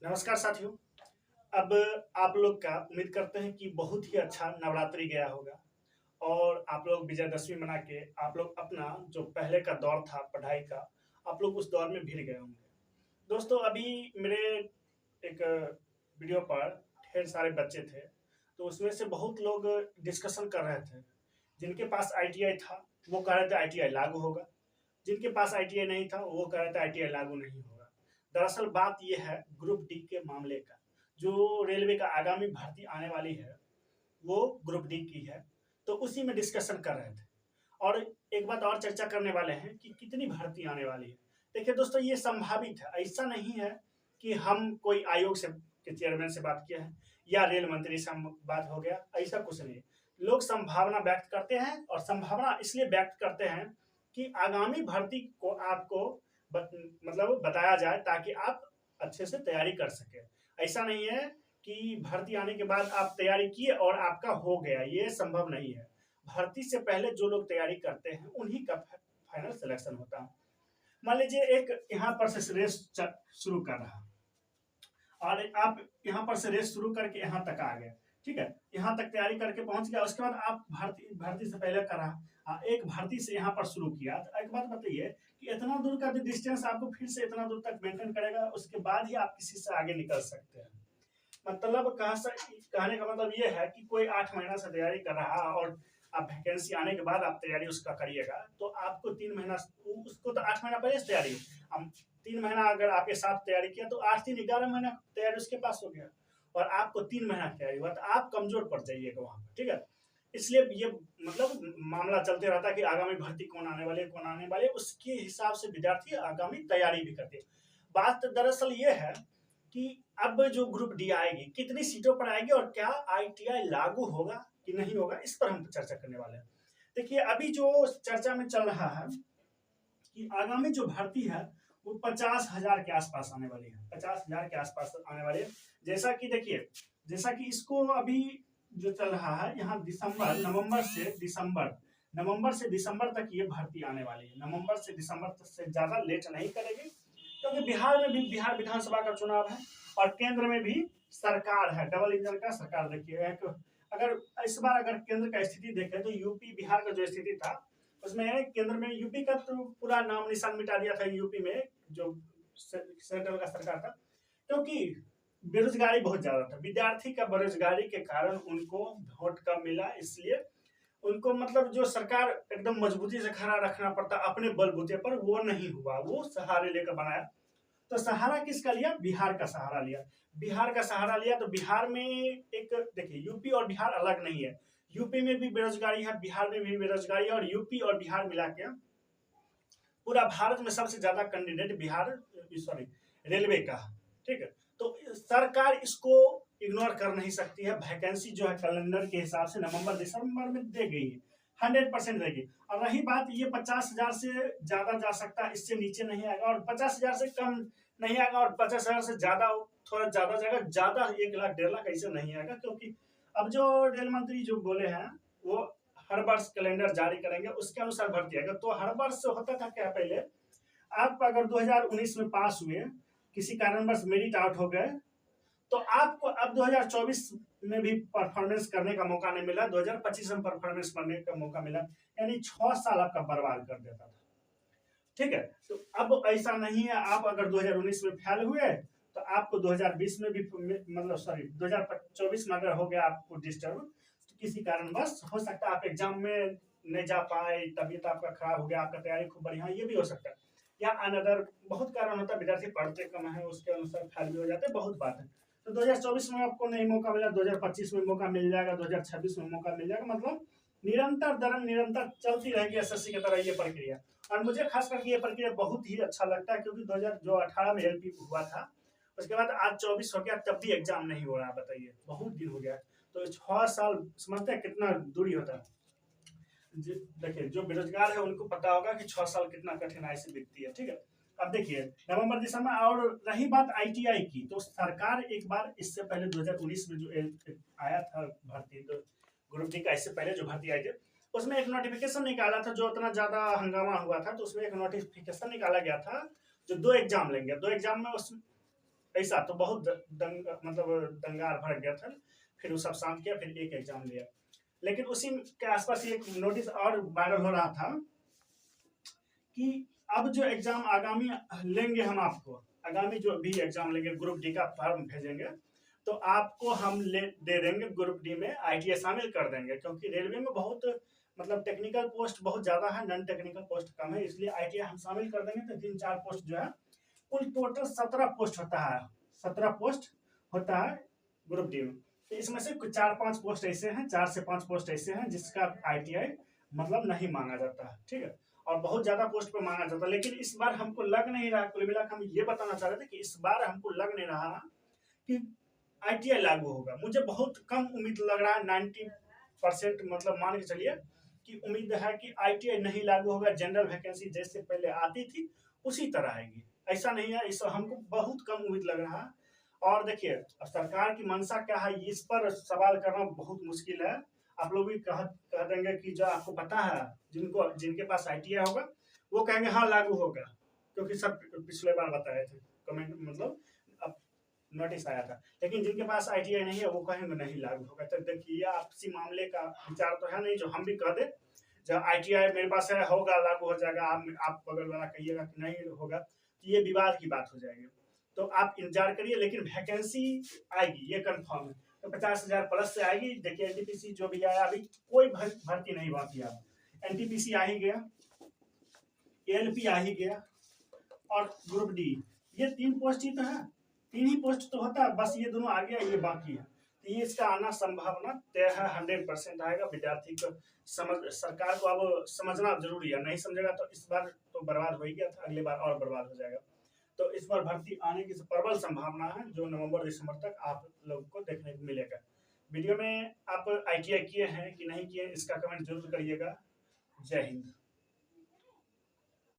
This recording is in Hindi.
नमस्कार साथियों। अब आप लोग का उम्मीद करते हैं कि बहुत ही अच्छा नवरात्रि गया होगा और आप लोग विजयदशमी मना के आप लोग अपना जो पहले का दौर था पढ़ाई का, आप लोग उस दौर में भिड़ गए होंगे। दोस्तों, अभी मेरे एक वीडियो पर ढेर सारे बच्चे थे, तो उसमें से बहुत लोग डिस्कशन कर रहे थे। जिनके पास आईटीआई था वो कह रहे थे आईटीआई लागू होगा, जिनके पास आईटीआई नहीं था वो कह रहे थे आईटीआई लागू नहीं होगा। दरअसल बात यह है ग्रुप डी के मामले का। जो रेलवे का आगामी भर्ती आने वाली है वो ग्रुप डी की है, तो उसी में डिस्कशन कर रहे थे। और एक बात और चर्चा करने वाले हैं कि कितनी भर्ती आने वाली है। देखिए दोस्तों, ये संभावित है, ऐसा नहीं है कि हम कोई आयोग से के चेयरमैन से बात किया है या रेल मंत्री से हम बात हो गया, ऐसा कुछ नहीं। लोग संभावना व्यक्त करते हैं और संभावना इसलिए व्यक्त करते हैं कि आगामी भर्ती को आपको मतलब बताया जाए ताकि आप अच्छे से तैयारी कर सके। ऐसा नहीं है कि भर्ती आने के बाद आप तैयारी किए और आपका हो गया, ये संभव नहीं है। भर्ती से पहले जो लोग तैयारी करते हैं उन्हीं का फाइनल सिलेक्शन होता है। मान लीजिए एक यहाँ पर से रेस शुरू कर रहा और आप यहाँ पर से रेस शुरू करके यहाँ तक आ गए, ठीक है, यहाँ तक तैयारी करके पहुंच गया। उसके बाद आप भर्ती से पहले करा, एक भर्ती से यहाँ पर शुरू किया। तो एक बात बताइए कि इतना दूर का भी डिस्टेंस आपको फिर से इतना दूर तक मेंटेन करेगा, उसके बाद ही आप किसी से आगे निकल सकते हैं। मतलब कहने का मतलब ये है कि कोई 8 महीना से तैयारी कर रहा और आप वैकेंसी आने के बाद आप तैयारी उसका करिएगा तो आपको 3 महीना, उसको तो 8 महीना पहले से तैयारी, हम 3 महीना अगर आपके साथ तैयारी किया तो 8 3 11 महीना तैयारी उसके पास हो गया और आपको 3 महीना तैयारी हुआ, तो आप कमजोर पड़ जाइएगा वहां पर, ठीक है। इसलिए ये मतलब मामला चलते रहता है कि आगामी भर्ती कौन आने वाले, उसके हिसाब से विद्यार्थी आगामी तैयारी भी करते हैं। बात दरअसल ये है कि अब जो ग्रुप डी आएगी कितनी सीटों पर आएगी और क्या आईटीआई लागू होगा कि नहीं होगा, इस पर हम चर्चा करने वाले हैं। देखिए, अभी जो चर्चा में चल रहा है कि आगामी जो भर्ती है वो 50,000 के आसपास आने वाली है, 50,000 के आसपास आने वाली है। जैसा कि देखिए, जैसा कि इसको अभी जो चल रहा है यहाँ नवंबर से दिसंबर तक ये भर्ती आने वाली है। नवंबर से दिसंबर तक से ज्यादा लेट नहीं करेगी, क्योंकि बिहार में भी बिहार विधानसभा का चुनाव है और केंद्र में भी सरकार है, डबल इंजन का सरकार। देखिए, अगर इस बार अगर केंद्र का स्थिति देखें तो यूपी बिहार का जो स्थिति था उसमें केंद्र में यूपी का तो पूरा नाम निशान मिटा दिया था, यूपी में जो सेंट्रल का सरकार था, क्योंकि बेरोजगारी बहुत ज्यादा था। विद्यार्थी का बेरोजगारी के कारण उनको वोट कम मिला, इसलिए उनको मतलब जो सरकार एकदम मजबूती से खड़ा रखना पड़ता अपने बलबूते पर, वो नहीं हुआ, वो सहारे लेकर बनाया। तो सहारा किसका लिया? बिहार का सहारा लिया। बिहार का सहारा लिया तो बिहार में एक, देखिए, यूपी और बिहार अलग नहीं है। यूपी में भी बेरोजगारी है, बिहार में भी बेरोजगारी है, और यूपी और बिहार मिला के पूरा भारत में सबसे ज्यादा कैंडिडेट बिहार सॉरी रेलवे का, ठीक है। तो सरकार इसको इग्नोर कर नहीं सकती है। वैकेंसी जो है कैलेंडर के हिसाब से नवंबर दिसंबर में दे गई है, 100% देगी। और रही बात, ये 50,000 से ज्यादा जा सकता है, इससे नीचे नहीं आएगा, और 50,000 से कम नहीं आएगा, और 50,000 से ज्यादा थोड़ा ज्यादा जाएगा, ज्यादा 1 लाख 1.5 लाख ऐसे नहीं आएगा। क्योंकि अब जो रेल मंत्री जो बोले हैं वो हर वर्ष कैलेंडर जारी करेंगे, उसके अनुसार भर्ती आएगा। तो हर वर्ष होता था क्या, पहले आप अगर 2019 में पास हुए, किसी कारणवश मेरिट आउट हो गए, तो आपको अब 2024 में भी परफॉर्मेंस करने का मौका नहीं मिला, 2025 में परफॉर्मेंस करने का मौका मिला, यानी 6 साल आपका बर्बाद कर देता था, ठीक है। तो अब ऐसा नहीं है, आप अगर 2019 में फेल हुए तो आपको 2020 में भी मतलब 2024 में अगर हो गया आपको डिस्टर्ब, तो किसी कारणवश हो सकता है आप एग्जाम में नहीं जा पाए, तबीयत आपका खराब हो गया, आपका तैयारी खूब बढ़िया, ये भी हो सकता है, या अनदर बहुत कारण होता है, विद्यार्थी पढ़ते कम है उसके अनुसार फेल भी हो जाते हैं, बहुत बात है। तो 2024 में आपको नहीं मौका मिला, 2025 में मौका मिल जाएगा, 2026 में मौका मिल जाएगा। मतलब निरंतर चलती रहेगी एसएससी की तरह ये प्रक्रिया। और मुझे खास करके ये प्रक्रिया बहुत ही अच्छा लगता है, क्योंकि 2018 में एलपी हुआ था, उसके बाद आज 24 हो गया, तब भी एग्जाम नहीं हो रहा, बताइए, बहुत दिन हो गया। तो 6 साल समझते हैं कितना दूरी होता है। देखिए, जो बेरोजगार है उनको पता होगा कि 6 साल कितना कठिनाई से बीतती है, ठीक है। अब देखिए, नवंबर दिसंबर। और रही बात आईटीआई की, तो सरकार एक बार इससे पहले 2019 में जो आया था भर्ती, तो ग्रुप डी का इससे पहले जो भर्ती आई थी, उसमें एक नोटिफिकेशन निकाला था, जो इतना ज्यादा हंगामा हुआ था, तो उसमें एक नोटिफिकेशन निकाला गया था जो 2 एग्जाम लेंगे, 2 एग्जाम में ऐसा तो बहुत मतलब दंगार भड़क गया था। फिर वो सब शांत किया, फिर एक एग्जाम लिया। लेकिन उसी के आसपास एक नोटिस और वायरल हो रहा था कि अब जो एग्जाम आगामी लेंगे हम आपको, आगामी जो भी एग्जाम लेंगे, ग्रुप डी का फॉर्म भेजेंगे, तो आपको हम दे देंगे ग्रुप डी में आईटीआई शामिल कर देंगे, क्योंकि रेलवे में बहुत मतलब टेक्निकल पोस्ट बहुत ज्यादा है, नॉन टेक्निकल पोस्ट कम है, इसलिए आईटीआई हम शामिल कर देंगे। तो 3-4 पोस्ट जो है, कुल टोटल 17 पोस्ट होता है, 17 पोस्ट होता है ग्रुप डी में। तो इसमें से कुछ 4-5 पोस्ट ऐसे हैं, 4 से 5 पोस्ट ऐसे हैं जिसका आईटीआई मतलब नहीं मांगा जाता है, ठीक है, और बहुत ज्यादा पोस्ट पे मांगा जाता है। लेकिन इस बार हमको लग नहीं रहा, कुल मिलाकर हम ये बताना चाह रहे थे कि इस बार हमको लग नहीं रहा कि आईटीआई लागू होगा। मुझे बहुत कम उम्मीद लग रहा है, 90% मतलब मान के चलिए कि उम्मीद है कि आईटीआई नहीं लागू होगा, जनरल वैकेंसी जैसे पहले आती थी उसी तरह आएगी। ऐसा नहीं है, इस हमको बहुत कम उम्मीद लग रहा है। और देखिए, अब सरकार की मंशा क्या है, इस पर सवाल करना बहुत मुश्किल है। आप लोग भी कह देंगे कि जो आपको पता है, जिनके पास आईटीआई होगा वो कहेंगे हाँ लागू होगा, क्योंकि सब पिछले बार बताए थे, कमेंट मतलब अब नोटिस आया था। लेकिन जिनके पास आईटीआई नहीं है वो कहेंगे नहीं लागू होगा। तो देखिए, आपसी मामले का विचार तो है नहीं जो हम भी कह दे जब आईटीआई मेरे पास है होगा लागू हो जाएगा, आप बगल वाला कहिएगा कि नहीं होगा, तो ये विवाद की बात हो जाएगी। तो आप इंतजार करिए, लेकिन वैकेंसी आएगी ये कंफर्म है। तो 50,000 प्लस से आएगी। देखिए एनटीपीसी जो भी आया, अभी कोई भर्ती नहीं बाकी है। एनटीपीसी आ ही गया, एएलपी आ ही गया, और ग्रुप डी, ये 3 पोस्ट ही तो है, 3 ही पोस्ट तो होता है, बस ये दोनों आ गया, ये बाकी है। तो ये इसका आना संभावना तय है, 100% आएगा। विद्यार्थी को सरकार को अब समझना जरूरी है, नहीं समझेगा तो इस बार तो बर्बाद हो ही गया था, अगली बार और बर्बाद हो जाएगा। तो इस बार भर्ती आने की प्रबल संभावना है, जो नवंबर-दिसंबर तक आप लोगों को देखने को मिलेगा। वीडियो में आप आईटीआई किए हैं कि नहीं किए, इसका कमेंट जरूर करिएगा। जय हिंद।